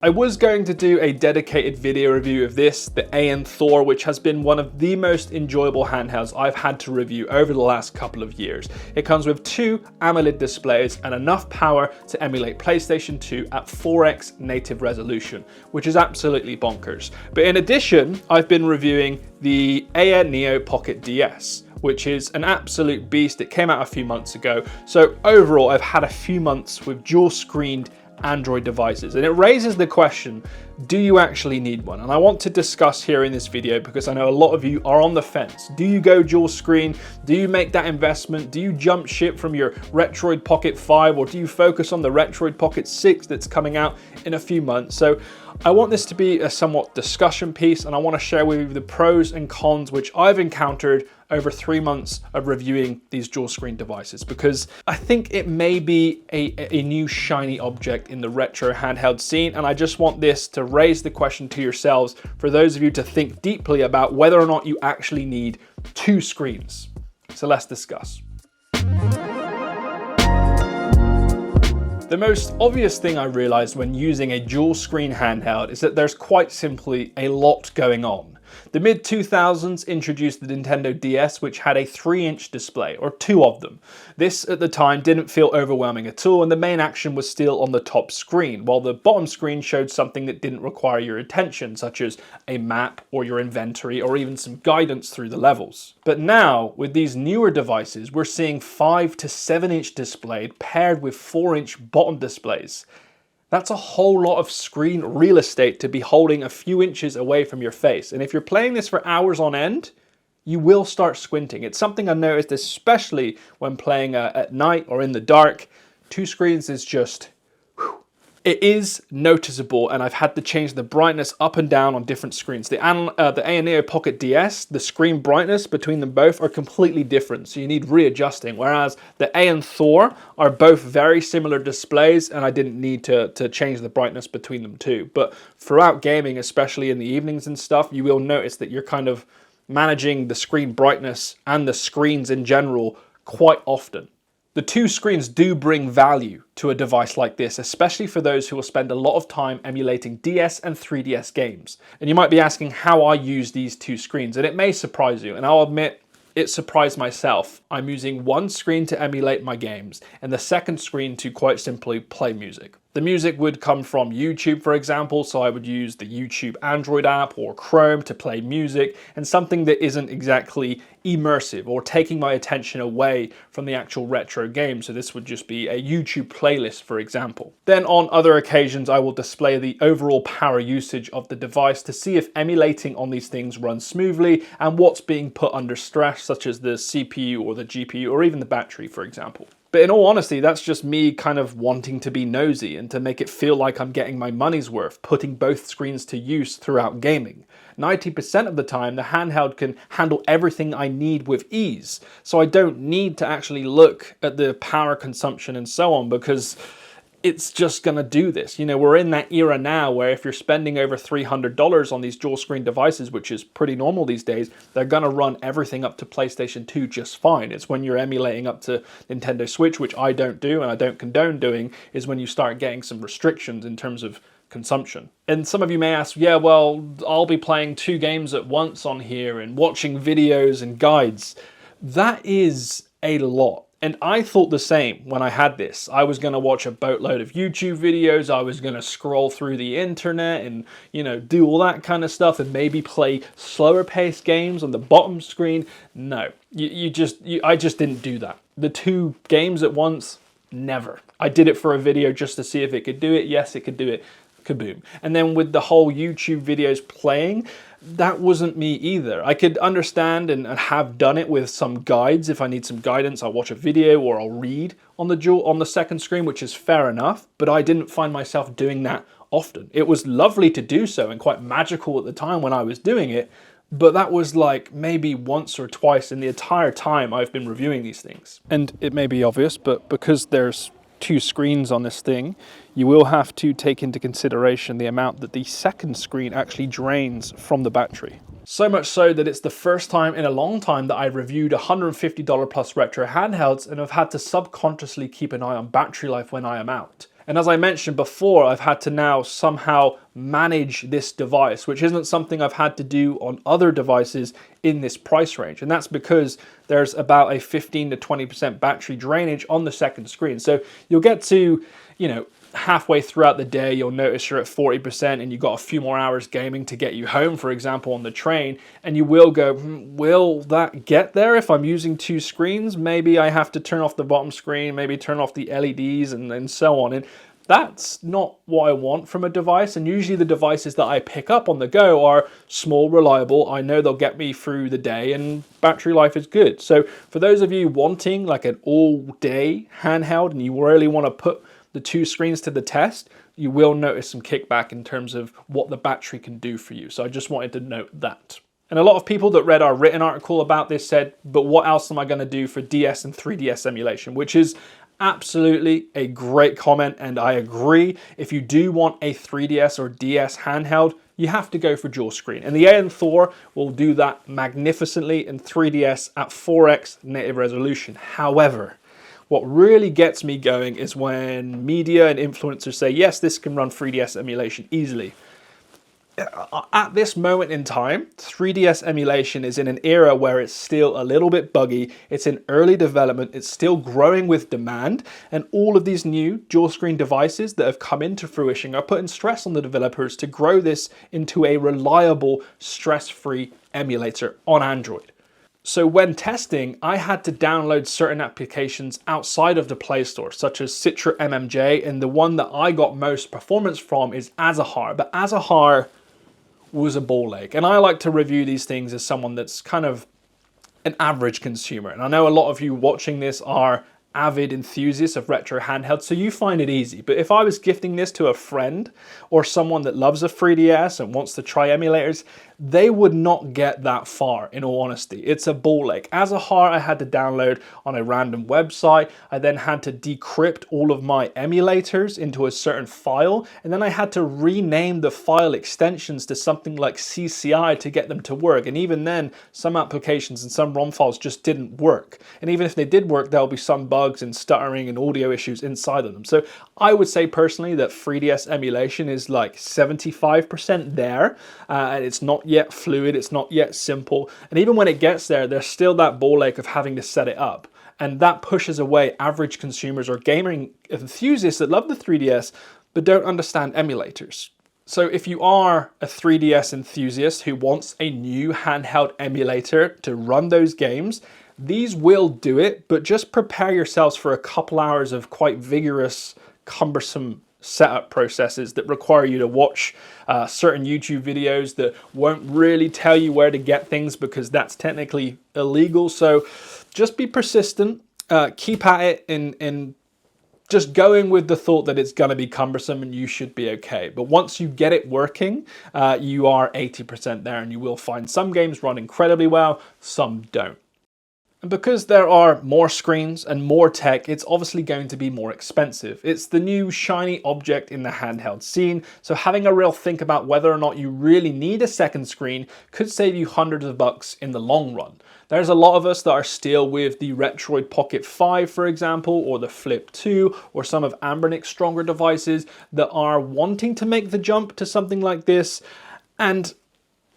I was going to do a dedicated video review of this, the AN Thor, which has been one of the most enjoyable handhelds I've had to review over the last couple of years. It comes with two AMOLED displays and enough power to emulate PlayStation 2 at 4x native resolution, which is absolutely bonkers. But in addition, I've been reviewing the AN Neo Pocket DS, which is an absolute beast. It came out a few months ago. So overall, I've had a few months with dual-screened Android devices, and it raises the question, do you actually need one? And I want to discuss here in this video because I know a lot of you are on the fence. Do you go dual screen? Do you make that investment? Do you jump ship from your Retroid Pocket 5, or do you focus on the Retroid Pocket 6 that's coming out in a few months? So I want this to be a somewhat discussion piece, and I want to share with you the pros and cons which I've encountered over 3 months of reviewing these dual screen devices, because I think it may be a new shiny object in the retro handheld scene, and I just want this to raise the question to yourselves, for those of you to think deeply about whether or not you actually need two screens. So let's discuss. The most obvious thing I realized when using a dual screen handheld is that there's quite simply a lot going on. The mid-2000s introduced the Nintendo DS, which had a 3-inch display, or two of them. This at the time didn't feel overwhelming at all, and the main action was still on the top screen, while the bottom screen showed something that didn't require your attention, such as a map or your inventory or even some guidance through the levels. But now, with these newer devices, we're seeing 5 to 7-inch display paired with 4-inch bottom displays. That's a whole lot of screen real estate to be holding a few inches away from your face. And if you're playing this for hours on end, you will start squinting. It's something I noticed, especially when playing at night or in the dark. Two screens is just, it is noticeable, and I've had to change the brightness up and down on different screens. The AN Neo Pocket DS, the screen brightness between them both are completely different, so you need readjusting, whereas the AN Thor are both very similar displays, and I didn't need to change the brightness between them too. But throughout gaming, especially in the evenings and stuff, you will notice that you're kind of managing the screen brightness and the screens in general quite often. The two screens do bring value to a device like this, especially for those who will spend a lot of time emulating DS and 3DS games. And you might be asking how I use these two screens, and it may surprise you, and I'll admit, it surprised myself. I'm using one screen to emulate my games, and the second screen to quite simply play music. The music would come from YouTube, for example, so I would use the YouTube Android app or Chrome to play music, and something that isn't exactly immersive or taking my attention away from the actual retro game. So this would just be a YouTube playlist, for example. Then on other occasions, I will display the overall power usage of the device to see if emulating on these things runs smoothly and what's being put under stress, such as the CPU or the GPU or even the battery, for example. But in all honesty, that's just me kind of wanting to be nosy and to make it feel like I'm getting my money's worth, putting both screens to use throughout gaming. 90% of the time, the handheld can handle everything I need with ease, so I don't need to actually look at the power consumption and so on, because it's just gonna do this. You know, we're in that era now where if you're spending over $300 on these dual screen devices, which is pretty normal these days, they're gonna run everything up to PlayStation 2 just fine. It's when you're emulating up to Nintendo Switch, which I don't do and I don't condone doing, is when you start getting some restrictions in terms of consumption. And some of you may ask, yeah, well, I'll be playing 2 games at once on here and watching videos and guides. That is a lot. And I thought the same when I had this. I was going to watch a boatload of YouTube videos, I was going to scroll through the internet and, you know, do all that kind of stuff and maybe play slower paced games on the bottom screen. No, I just didn't do that. The 2 games at once, never. I did it for a video just to see if it could do it. Yes, it could do it. Kaboom. And then with the whole YouTube videos playing, that wasn't me either. I could understand and have done it with some guides. If I need some guidance, I'll watch a video or I'll read on the second screen, which is fair enough, but I didn't find myself doing that often. It was lovely to do so and quite magical at the time when I was doing it, but that was like maybe once or twice in the entire time I've been reviewing these things. And it may be obvious, but because there's 2 screens on this thing, you will have to take into consideration the amount that the second screen actually drains from the battery. So much so that it's the first time in a long time that I've reviewed $150 plus retro handhelds and have had to subconsciously keep an eye on battery life when I am out. And as I mentioned before, I've had to now somehow manage this device, which isn't something I've had to do on other devices in this price range. And that's because there's about a 15 to 20% battery drainage on the second screen. So you'll get to, halfway throughout the day, you'll notice you're at 40% and you've got a few more hours gaming to get you home, for example, on the train. And you will go, will that get there if I'm using two screens? Maybe I have to turn off the bottom screen, maybe turn off the LEDs and so on. And that's not what I want from a device. And usually the devices that I pick up on the go are small, reliable. I know they'll get me through the day and battery life is good. So for those of you wanting like an all-day handheld and you really want to put the two screens to the test, you will notice some kickback in terms of what the battery can do for you. So I just wanted to note that. And a lot of people that read our written article about this said, but what else am I going to do for DS and 3DS emulation? Which is absolutely a great comment, and I agree. If you do want a 3DS or DS handheld, you have to go for dual screen. And the AN4 will do that magnificently in 3DS at 4x native resolution. However, what really gets me going is when media and influencers say, yes, this can run 3DS emulation easily. At this moment in time, 3DS emulation is in an era where it's still a little bit buggy, it's in early development, it's still growing with demand, and all of these new dual screen devices that have come into fruition are putting stress on the developers to grow this into a reliable, stress-free emulator on Android. So when testing, I had to download certain applications outside of the Play Store, such as Citra MMJ, and the one that I got most performance from is Azahar. But Azahar was a ball ache. And I like to review these things as someone that's kind of an average consumer. And I know a lot of you watching this are avid enthusiasts of retro handhelds, so you find it easy. But if I was gifting this to a friend or someone that loves a 3DS and wants to try emulators, they would not get that far, in all honesty. It's a ball ache. Azahar I had to download on a random website. I then had to decrypt all of my emulators into a certain file, and then I had to rename the file extensions to something like CCI to get them to work. And even then, some applications and some ROM files just didn't work. And even if they did work, there'll be some bugs and stuttering and audio issues inside of them. So I would say personally that 3DS emulation is like 75% there, and it's not yet fluid, it's not yet simple, and even when it gets there, there's still that ball ache of having to set it up, and that pushes away average consumers or gaming enthusiasts that love the 3DS but don't understand emulators. So if you are a 3DS enthusiast who wants a new handheld emulator to run those games, these will do it, but just prepare yourselves for a couple hours of quite vigorous, cumbersome setup processes that require you to watch certain YouTube videos that won't really tell you where to get things because that's technically illegal. So just be persistent, keep at it, and just going with the thought that it's going to be cumbersome and you should be okay. But once you get it working, you are 80% there, and you will find some games run incredibly well, some don't. And because there are more screens and more tech, it's obviously going to be more expensive. It's the new shiny object in the handheld scene, so having a real think about whether or not you really need a second screen could save you hundreds of bucks in the long run. There's a lot of us that are still with the Retroid Pocket 5, for example, or the Flip 2, or some of Anbernic's stronger devices that are wanting to make the jump to something like this, and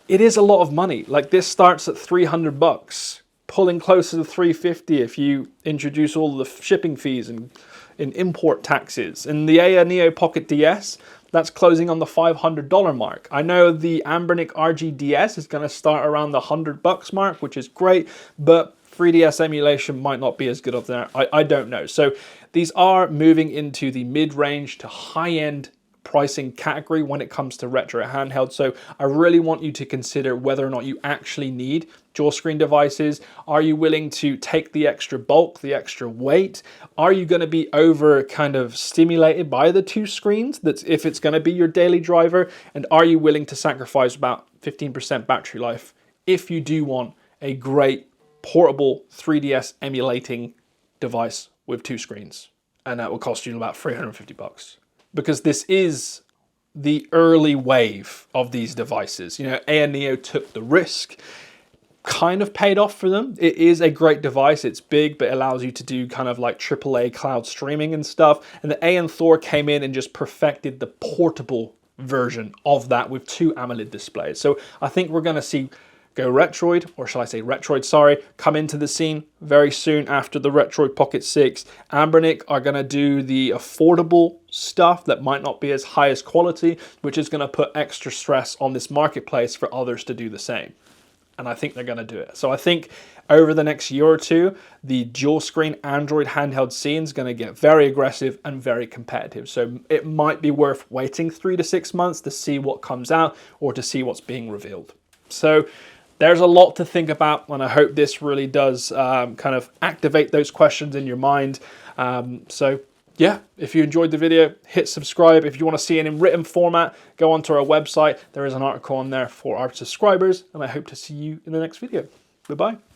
it is a lot of money. Like, this starts at 300 bucks. Pulling closer to 350 if you introduce all the shipping fees and import taxes. And the Aya Neo Pocket DS, that's closing on the $500 mark. I know the Anbernic RGDS is going to start around the $100 mark, which is great, but 3DS emulation might not be as good of that. I don't know. So these are moving into the mid-range to high-end pricing category when it comes to retro handheld. So I really want you to consider whether or not you actually need dual screen devices. Are you willing to take the extra bulk, the extra weight? Are you going to be over kind of stimulated by the two screens? That's if it's going to be your daily driver. And are you willing to sacrifice about 15% battery life if you do want a great portable 3DS emulating device with two screens? And that will cost you about 350 bucks. Because this is the early wave of these devices. You know, Aya Neo took the risk. kind of paid off for them. It is a great device. It's big, but it allows you to do kind of like AAA cloud streaming and stuff. And the AN Thor came in and just perfected the portable version of that with 2 AMOLED displays. So I think we're going to see Go Retroid, or shall I say Retroid, sorry, come into the scene very soon after the Retroid Pocket 6. Anbernic are going to do the affordable stuff that might not be as high as quality, which is going to put extra stress on this marketplace for others to do the same. And I think they're going to do it. So I think over the next year or two, the dual screen Android handheld scene is going to get very aggressive and very competitive. So it might be worth waiting 3 to 6 months to see what comes out or to see what's being revealed. So there's a lot to think about, and I hope this really does kind of activate those questions in your mind. So yeah, if you enjoyed the video, hit subscribe. If you want to see it in written format, go onto our website. There is an article on there for our subscribers, and I hope to see you in the next video. Goodbye.